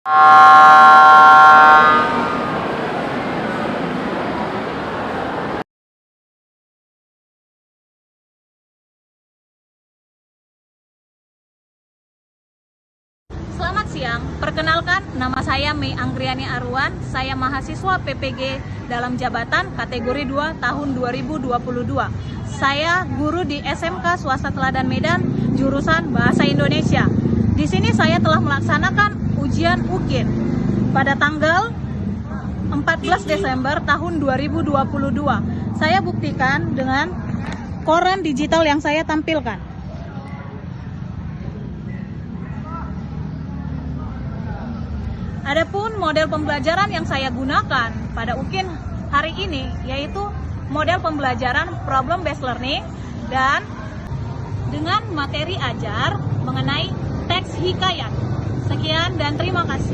Selamat siang, perkenalkan nama saya Mei Anggriani Arwan, saya mahasiswa PPG dalam jabatan kategori 2 tahun 2022. Saya guru di SMK Swasta Teladan Medan, jurusan Bahasa Indonesia. Di sini saya telah melaksanakan ujian UKIN pada tanggal 14 Desember tahun 2022. Saya buktikan dengan koran digital yang saya tampilkan. Adapun model pembelajaran yang saya gunakan pada UKIN hari ini yaitu model pembelajaran problem based learning dan dengan materi ajar mengenai teks hikayat. Sekian dan terima kasih.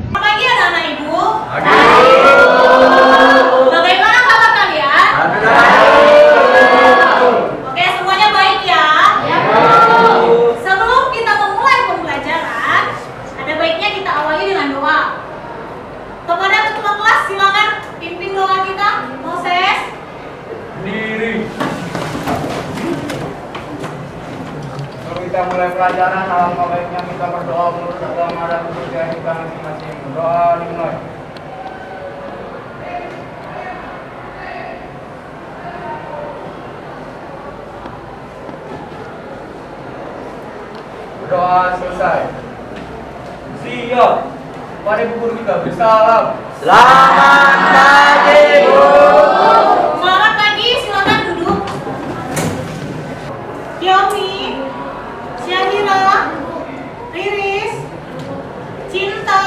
Selamat pagi anak-anak ibu. Bagaimana kabar kalian? Oke, semuanya baik ya? Sebelum kita memulai pembelajaran, ada baiknya kita awali dengan doa. Kepada ketua kelas silakan pimpin doa kita. Moses. Diri. Kalau kita mulai pelajaran, alangkah baiknya kita berdoa menurut agama dan kepercayaan kita masing-masing. Doa dimulai. Doa selesai. Siap. Mari Bu Guru kita bersalam. Selamat pagi, Bu. Selamat pagi, silakan duduk. Yomi, Syahira, Riris, Cinta,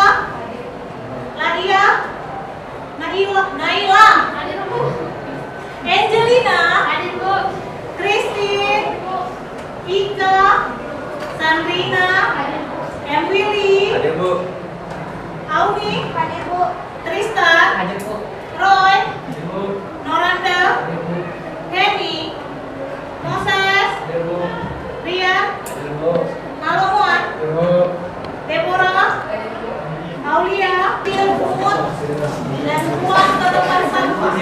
Nadia, Naila, Angelina, Christine, Ika, Sandrina, Emily, Hadir, Bu. Auni, Tristan, Roy, Noranda, Henny, Moses, Rian, Nalomuan, Deborah, Aulia, Pilput, dan Puan ke depan sampah.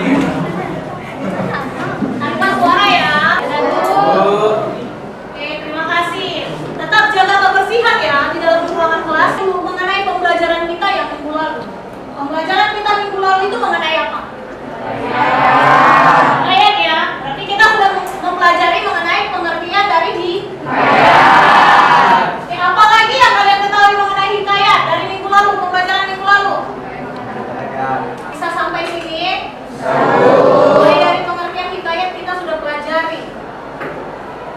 Tanpa suara ya. Oke, terima kasih. Tetap jaga kebersihan ya di dalam ruangan kelas. Mengenai pembelajaran kita yang minggu lalu. Pembelajaran kita minggu lalu itu mengenai apa? Ayat ya. Berarti kita sudah mempelajari mengenai pengertian dari hikayat. Oke, apa lagi yang kalian ketahui mengenai hikayat dari minggu lalu, pembelajaran minggu lalu? Bisa sampai sini? Mulai dari pengertian hikayat kita sudah pelajari.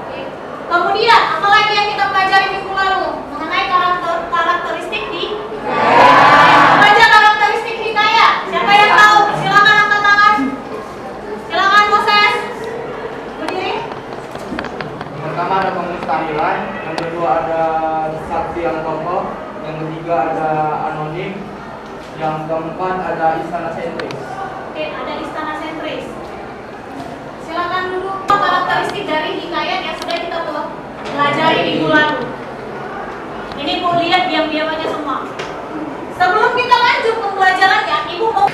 Oke. Kemudian, apa lagi yang kita pelajari minggu lalu? Mengenai karakteristik hikayat. Apa aja karakteristik hikayat? Siapa yang tahu? Silakan angkat tangan. Silakan Moses. Berdiri. Yang pertama ada pemustahilan, yang kedua ada saksi yang kokoh, yang ketiga ada anonim, yang keempat ada istana sentris. Oke, ada istana sentris. Silakan dulu karakteristik dari hikayat yang sudah kita pelajari minggu lalu. Ini mau lihat diam-diam aja semua. Sebelum kita lanjut pembelajarannya, Ibu mau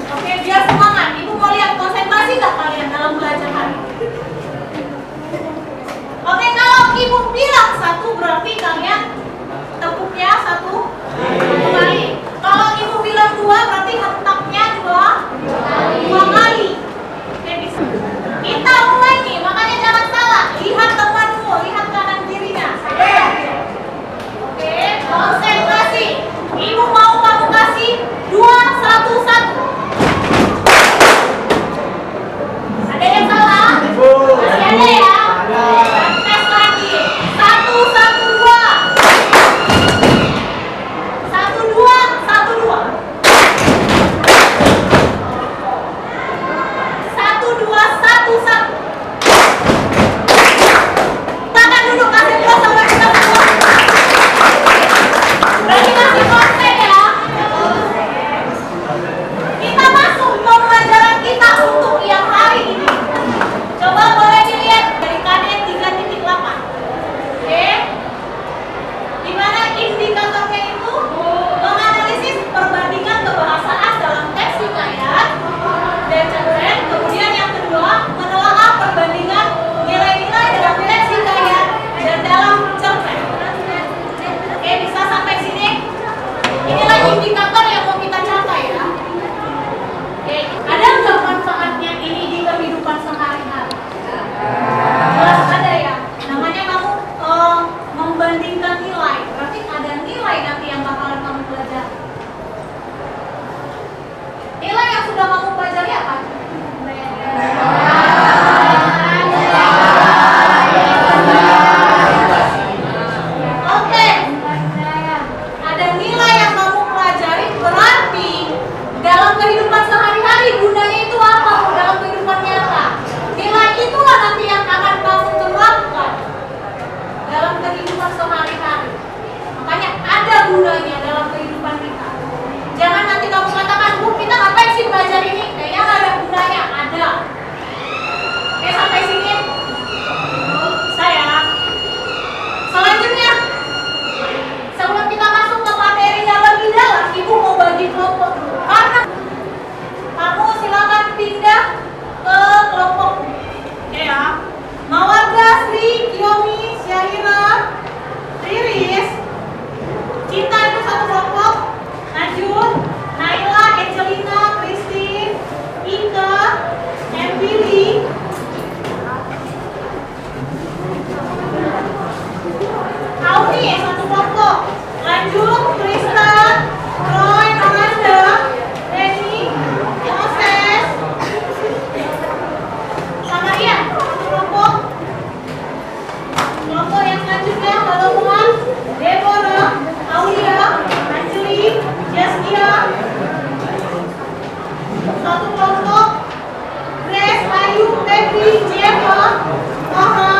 oke, biar semangat. Ibu mau lihat konsentrasi nggak kalian dalam belajar hari ini? Oke, kalau Ibu bilang satu berarti kalian tepuknya satu kali. Kalau Ibu bilang dua berarti hentaknya dua kali. Oke, bisa. Kita mulai nih, makanya jangan salah. Lihat temanmu, lihat kanan kirinya. gunanya dalam kehidupan kita. Jangan nanti kamu katakan, Bu, kita ngapain sih belajar ini? Kayaknya nggak ada gunanya. Ada. Oke, sampai sini. Saya. Selanjutnya, sebelum kita masuk ke materi yang lebih dalam, Ibu mau bagi kelompok dulu. Karena kamu silakan pindah ke kelompok. Oke ya. Mawarda, Sri, Kiyomi, Syahira, Riris, Cinta itu satu kelompok. Najun, Naila, Angelina, Christine, Ika, Emily, Auni satu kelompok. Lanjut, Tristan, Roy, Amanda, Reni, Moses, sama Ian satu kelompok. Kelompok yang selanjutnya, Halomuan, Deborah, Aulia, Anjeli, Jaskia, satu kelompok. Grace, Ayu, Pepi, Jeva, Taha,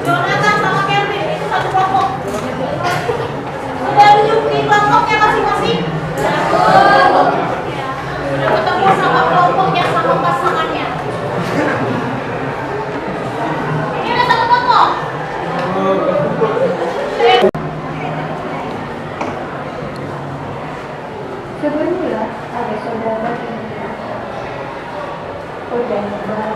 Jonathan sama Kelvin itu satu kelompok. Sudah duduk di kelompoknya masing-masing? Sudah ketemu sama kelompoknya sama pasangannya. Ini ada satu kelompok. Sebelumnya ada saudara saudara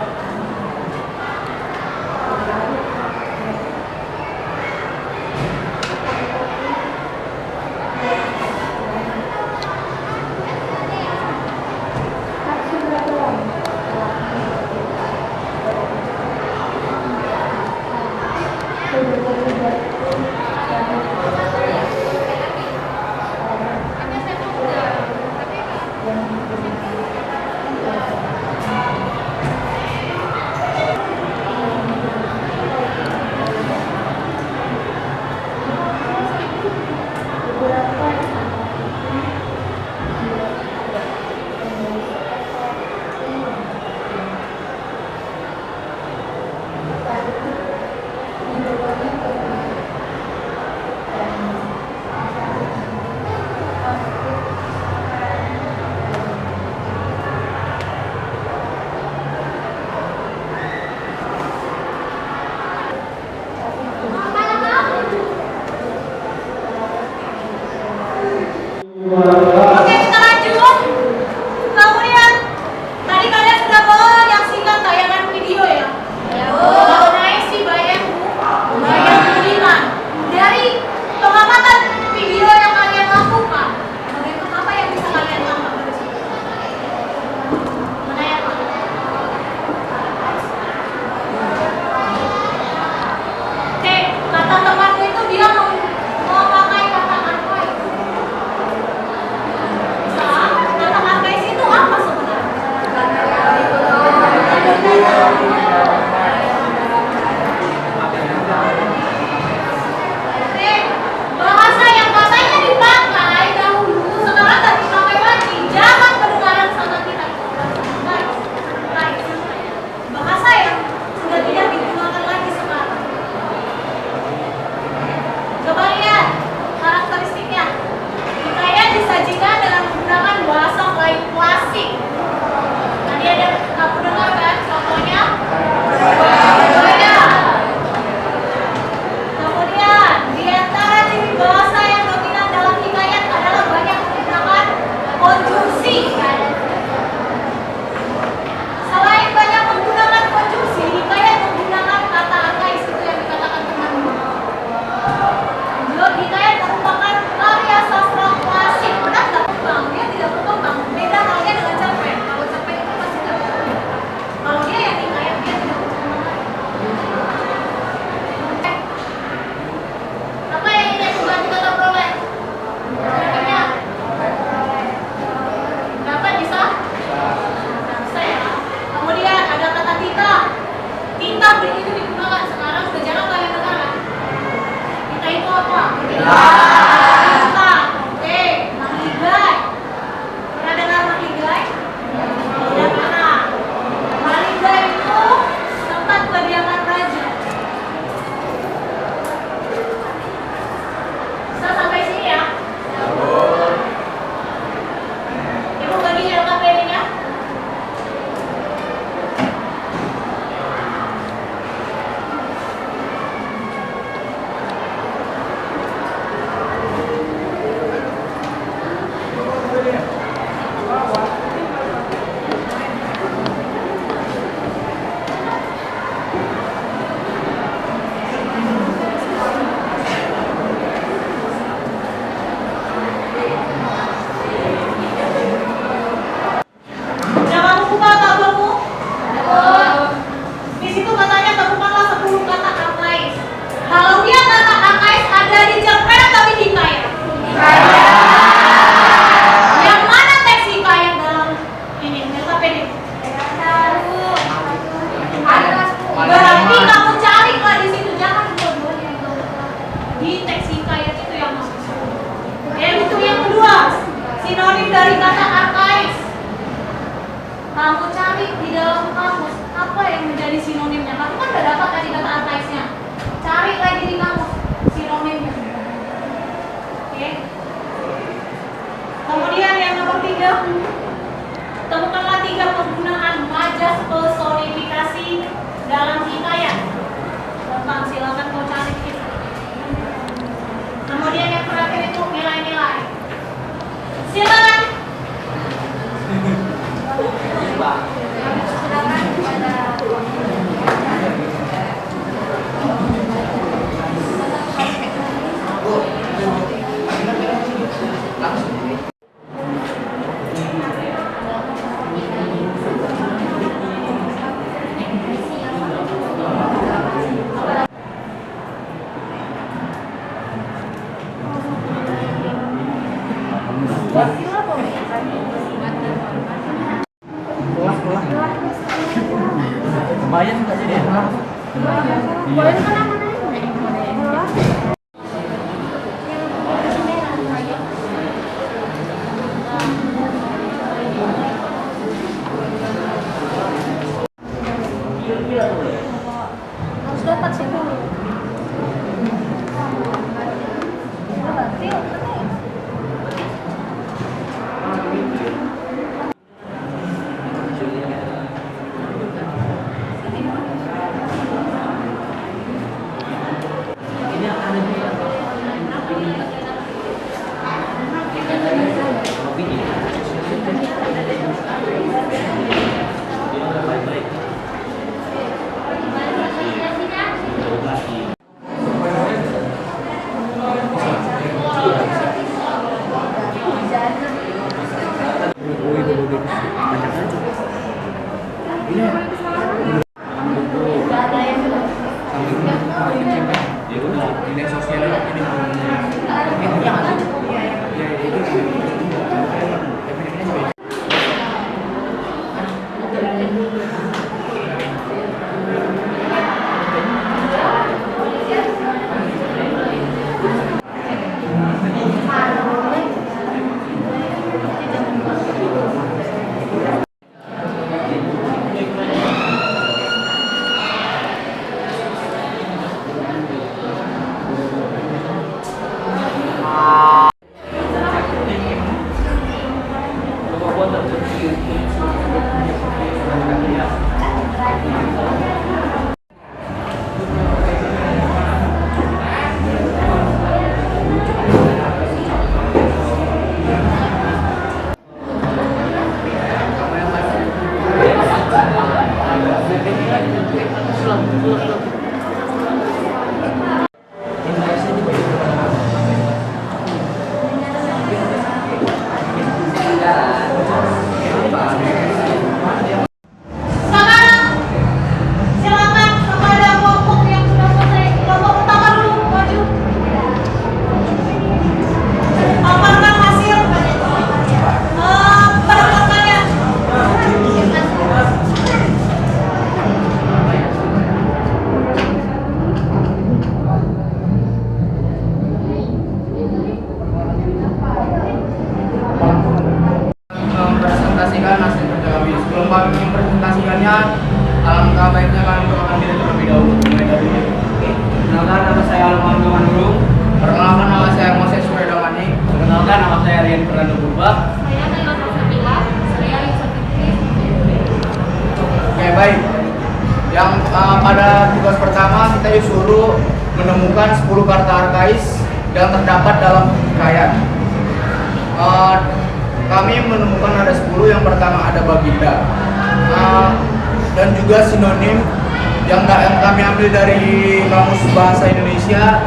Harus dapat sih dulu. Berarti mempresentasikan hasil kerja kami. Sebelum kami mempresentasikannya, alangkah baiknya kami memperkenalkan diri terlebih dahulu. Mulai dari perkenalkan, nama saya Alman dulu. Perkenalkan, nama saya Moses Wedamani. Perkenalkan, nama saya Rian Fernando Purba. Saya Nela Rosabila, saya Lisa Fitri. Oke, baik. Yang pada tugas pertama kita disuruh menemukan 10 karta arkais yang terdapat dalam hikayat. Kami menemukan ada 10. Yang pertama ada baginda, dan juga sinonim yang kami ambil dari Kamus Bahasa Indonesia.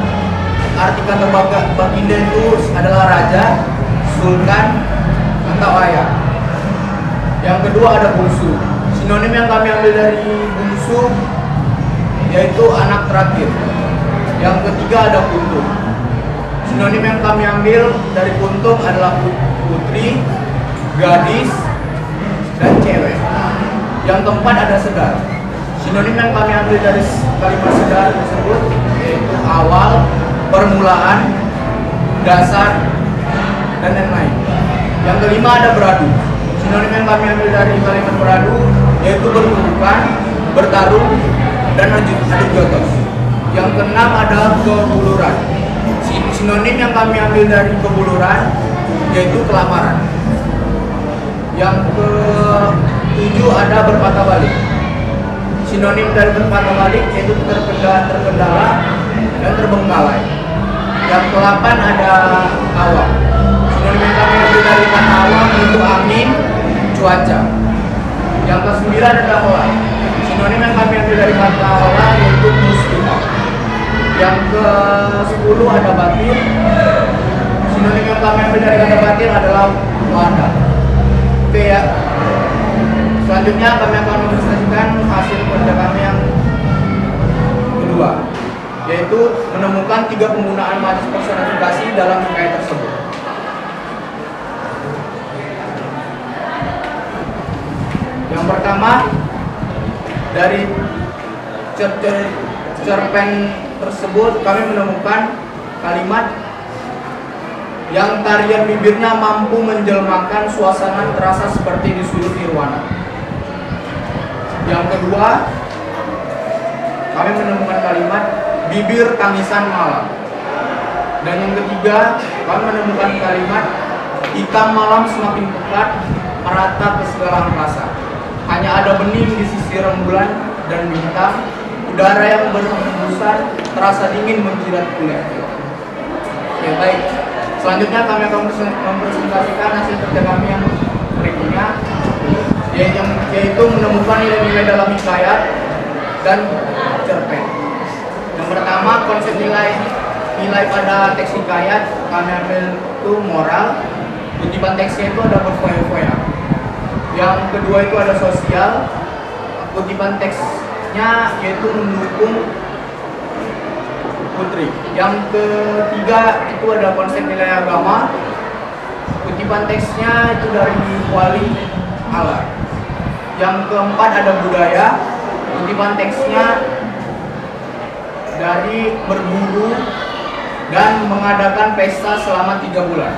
Arti kata baginda itu adalah raja, sultan, atau ayah. Yang kedua ada bungsu. Sinonim yang kami ambil dari bungsu yaitu anak terakhir. Yang ketiga ada kuntung. Sinonim yang kami ambil dari kuntung adalah putri, gadis, dan cewek. Yang keempat ada sedar. Sinonim yang kami ambil dari kalimat sedar tersebut yaitu awal, permulaan, dasar, dan lain-lain. Yang kelima ada beradu. Sinonim yang kami ambil dari kalimat beradu yaitu bertumbukan, bertarung, dan adu jotos. Yang keenam ada kebuluran. Sinonim yang kami ambil dari kebuluran yaitu kelamaran. Yang ke-7 ada berpatah balik. Sinonim dari berpatah balik yaitu terkendala dan terbengkalai. Yang ke-8 ada awam. Sinonim yang kami ambil dari kata awam yaitu angin, cuaca. Yang ke-9 ada olah. Sinonim yang kami ambil dari kata olah yaitu muslimah. Yang ke-10 ada batin. Sinonim yang kami ambil dari kata batin adalah wadah. Oke ya. Selanjutnya kami akan mempresentasikan hasil kerja kami yang kedua, yaitu menemukan 3 penggunaan majas personifikasi dalam hikayat tersebut. Yang pertama dari cerpen tersebut kami menemukan kalimat yang tarian bibirnya mampu menjelmakan suasana terasa seperti di sudut nirwana. Yang kedua, kami menemukan kalimat bibir tangisan malam. Dan yang ketiga, kami menemukan kalimat hitam malam semakin pekat merata ke segala angkasa. Hanya ada bening di sisi rembulan dan bintang. Udara yang berhembusan terasa dingin menjilat kulit. Oke, baik. Selanjutnya kami akan mempresentasikan hasil kerja kami yang berikutnya, yaitu menemukan nilai-nilai dalam hikayat dan cerpen. Yang pertama, konsep nilai pada teks hikayat kami ambil itu moral. Kutipan teksnya itu ada berfoya-foya. Yang kedua itu ada sosial. Kutipan teksnya yaitu mendukung putri. Yang ketiga itu ada konsep nilai agama. Kutipan teksnya itu dari wali Allah. Yang keempat ada budaya. Kutipan teksnya dari berburu dan mengadakan pesta selama 3 bulan.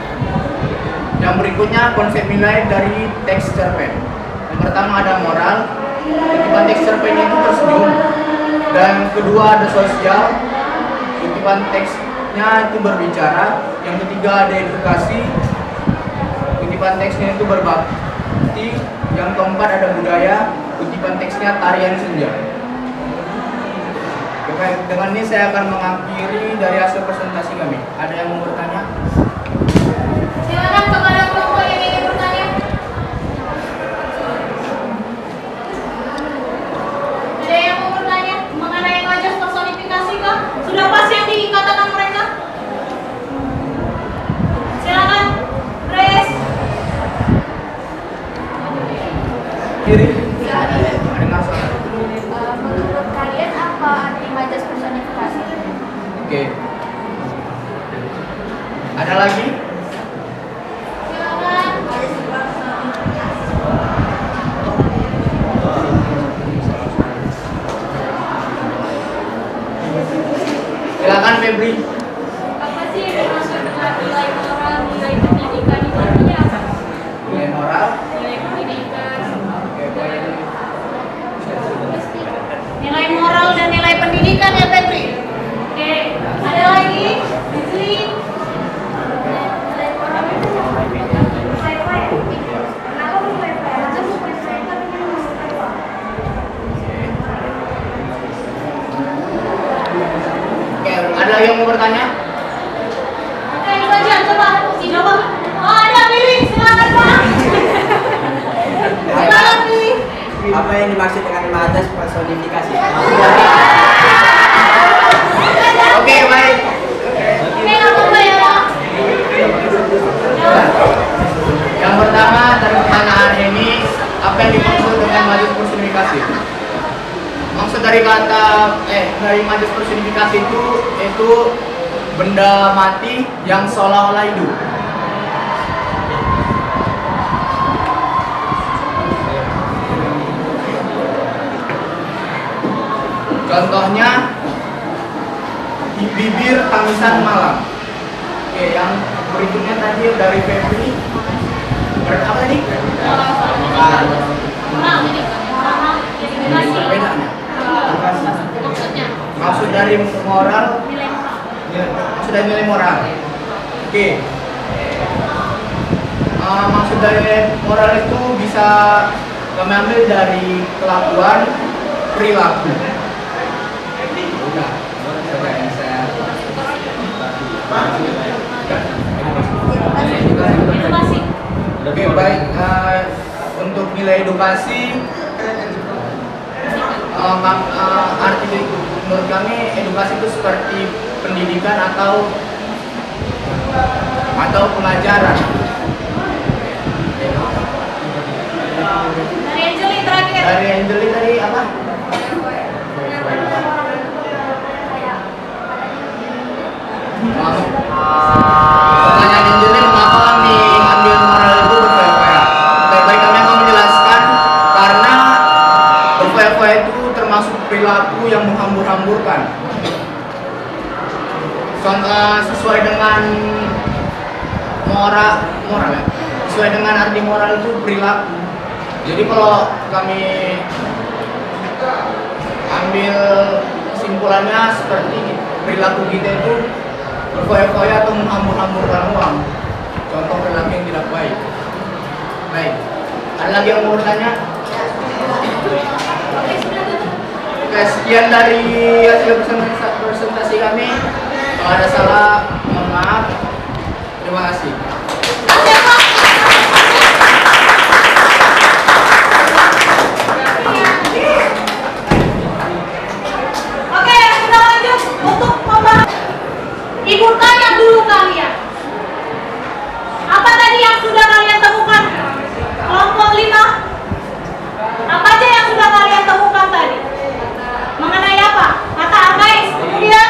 Yang berikutnya konsep nilai dari teks cerpen. Yang pertama ada moral. Kutipan teks cerpen itu tersenyum. Dan kedua ada sosial. Kutipan teksnya itu berbicara. Yang ketiga ada edukasi. Kutipan teksnya itu berbakti. Yang keempat ada budaya. Kutipan teksnya tarian senja. Oke, dengan ini saya akan mengakhiri dari hasil presentasi kami. Ada yang mau bertanya? Silakan kepada kelompok yang ingin bertanya. Ada yang mau bertanya mengenai majas personifikasi kah? Sudah pas yang dikatakan mereka? Silakan, Grace. Kiri. Dengar suara. Menurut kalian apa arti majas personifikasi? Oke. Ada lagi? Silakan. Silakan Febri. Apa sih yang dimaksud dengan nilai moral, nilai pendidikan itu artinya apa? Nilai moral. Nilai pendidikan. Oke, boleh. Nilai moral dan nilai pendidikan ya Febri. Oke, ada lagi? Febri. Nilai moral itu kenapa bukan aja bukan saya tapi Oke, ada lagi yang mau bertanya? Oke, itu aja coba dijawab. Oh, ada Billy, silakan Pak. Silakan Billy. Apa yang dimaksud dengan majas personifikasi? Oke, baik. Oke, nggak apa-apa ya Pak. Yang pertama dari pertanyaan ini, apa yang dimaksud dengan majas personifikasi? Maksud dari dari majas personifikasi itu benda mati yang seolah-olah hidup. Contohnya bibir tangisan malam. Oke, yang berikutnya tadi dari Febri. Apa tadi? Moral ini, moral jadi edukasi. Bedanya. Maksudnya Maksud dari moral, nilai moral. maksud dari nilai moral. Oke. Maksud dari nilai moral itu bisa kami ambil dari kelakuan, perilaku. Udah. Edukasi. Oke, baik. Untuk nilai edukasi, arti menurut kami edukasi itu seperti pendidikan atau pengajaran. Dari Angelin terakhir. Dari Angelin tadi apa? Pertanyaan Angelin, mengapa kami ambil moral itu berfoya-foya? Baik, kami akan menjelaskan karena berfoya-foya itu termasuk perilaku yang menghambur-hamburkan. sesuai dengan moral ya. Sesuai dengan arti moral itu perilaku. Jadi kalau kami ambil kesimpulannya seperti perilaku kita itu berfoya-foya atau menghambur-hamburkan uang. Contoh perilaku yang tidak baik. Baik. Ada lagi yang mau bertanya? Oke, sekian dari hasil presentasi kami. Kalau ada salah, mohon maaf. Terima kasih. Oke, kita lanjut untuk membahas. Ibu tanya dulu kalian. Apa tadi yang sudah kalian temukan? Kelompok 5. Apa aja yang sudah kalian temukan tadi? Mengenai apa? Kata arkais. Kemudian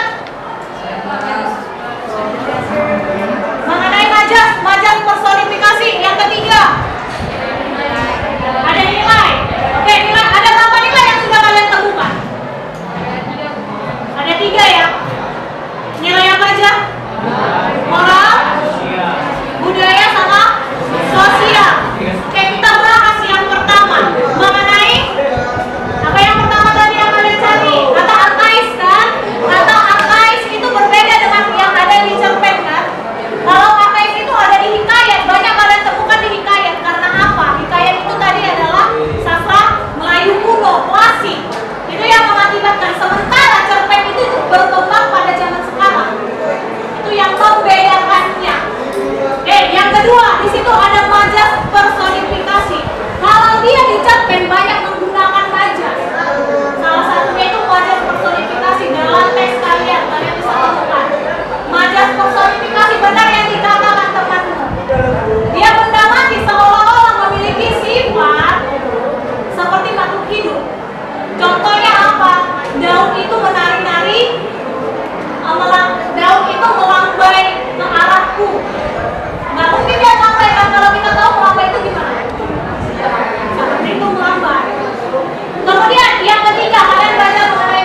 mengenai majas personifikasi. Yang ketiga, ada nilai. Oke, nilai. Ada berapa nilai yang sudah kalian temukan? Ada 3 ya. Nilai apa aja? Moral, budaya, sama sosial. Oke, kita bahas yang pertama mengenai apa yang pertama tadi yang kalian cari, kata arkais kan? Kata arkais itu berbeda dengan yang ada di cerpen kan? Kalau arkais itu ada di hikayat, banyak kalian temukan di hikayat. Karena apa? Hikayat itu tadi adalah sastra Melayu kuno, klasik. Itu yang mengakibatkan, sementara cerpen itu berkembang pada zaman sekarang. Itu yang membedakannya. Yang kedua, di situ ada majas personifikasi. Kalau dia di cerpen banyak menggunakan majas. Salah satunya itu majas personifikasi dalam teks kalian bisa temukan. Majas personifikasi benar yang dikatakan temanmu. Dia benda mati seolah-olah memiliki sifat seperti makhluk hidup. Contohnya apa? Daun itu menari-nari, daun itu melambai ke arahku. Nggak mungkin dia melambai kan, kalau kita tahu melambai itu gimana? Seperti itu melambai. Kemudian yang ketiga, kalian baca mengenai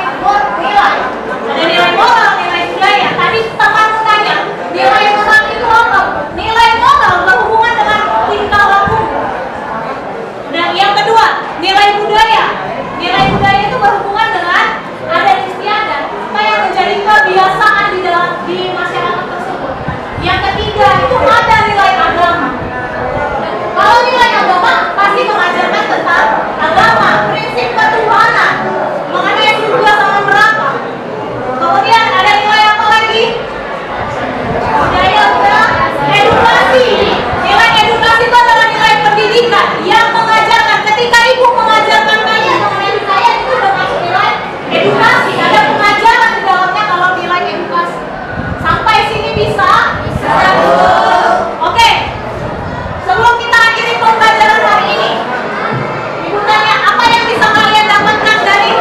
nilai. Ada nilai moral, nilai budaya. Tadi temanmu tanya, nilai moral itu apa? Nilai moral berhubungan dengan tingkah laku. Dan yang kedua, nilai budaya. Nilai budaya itu berhubungan dengan adat istiadat, apa yang menjadi kebiasaan di masyarakat tersebut. Yang ketiga itu ada nilai agama. Kalau nilai agama pasti mengajarkan tentang agama, prinsip ketuhanan, mengenai surga sama neraka. Kemudian ada nilai apa lagi? Budaya udah, edukasi. Nilai edukasi itu adalah nilai pendidikan yang mengajarkan. Ketika ibu mengajarkan kalian mengenai hikayat, itu udah masuk nilai edukasi. Ada pengajaran di dalamnya kalau nilai edukasi. Sampai sini bisa? Oke. Sebelum kita akhiri pembelajaran hari ini, ibu tanya apa yang bisa kalian dapatkan dari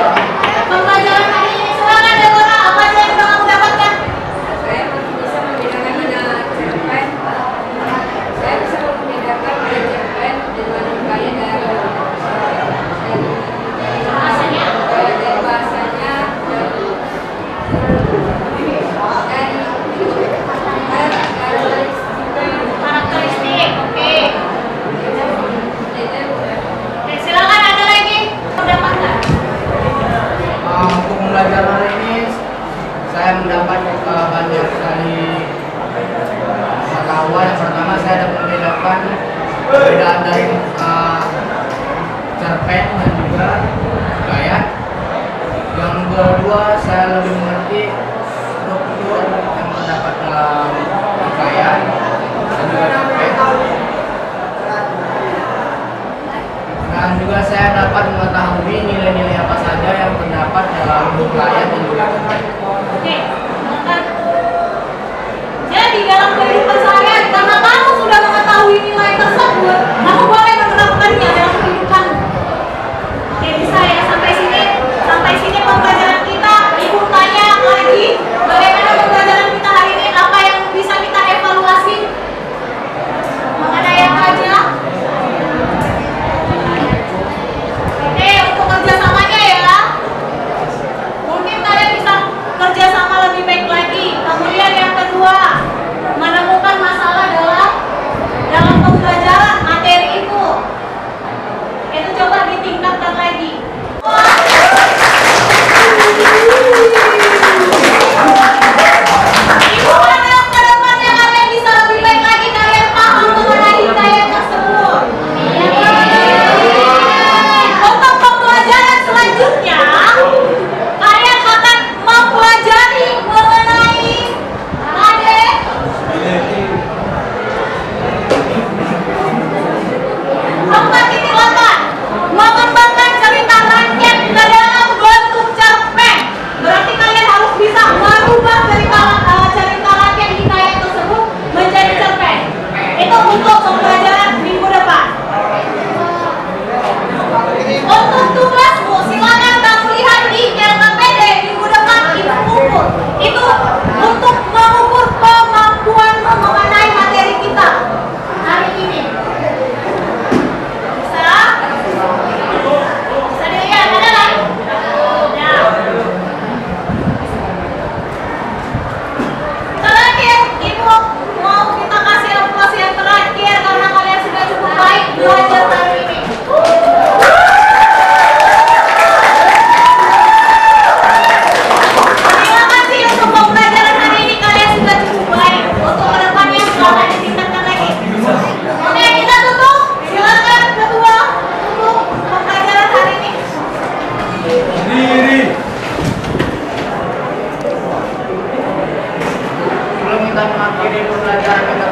pembelajaran hari ini? Silakan Deborah, apa aja yang bisa kamu dapatkan? Saya bisa membedakan mana cerpen. Saya bisa membedakan mana cerpen dan mana hikayat dari Bahasanya? dari bahasanya dari Karakteristik, oke. Oke, silakan ada lagi pendapatan. Untuk belajar hari ini saya mendapat banyak sekali pengetahuan. Yang pertama saya dapat membedakan perbedaan dari cerpen dan juga hikayat. Yang kedua saya lebih mengerti struktur yang terdapat dalam hikayat dan juga cerpen. Dan juga saya dapat mengetahui nilai-nilai apa saja yang terdapat dalam hikayat dan juga cerpen. Oke, silakan. Jadi dalam kehidupan sehari-hari, karena kamu sudah mengetahui nilai tersebut, kamu boleh menerapkannya dalam kehidupanmu. Oke, bisa ya sampai sini pembelajaran kita. Ibu tanya lagi, bagaimana pembelajaran kita hari ini? Apa yang bisa kita evaluasi? Mengenai apa aja? Oke, untuk kerjasamanya ya. Mungkin kalian bisa kerjasama lebih Itu untuk mengukur kemampuanmu mengenai materi kita hari ini. Bisa? Bisa dilihat, ada kan? Udah. Terakhir, Ibu mau kita kasih evaluasi yang terakhir karena kalian sudah cukup baik belajar hari ini. Terima kasih untuk pembelajaran hari ini, kalian sudah cukup baik. Untuk kedepannya silahkan ditingkatkan lagi. Oke, kita tutup. Silakan ketua untuk pembelajaran hari ini. Sebelum kita mengakhiri pembelajaran kita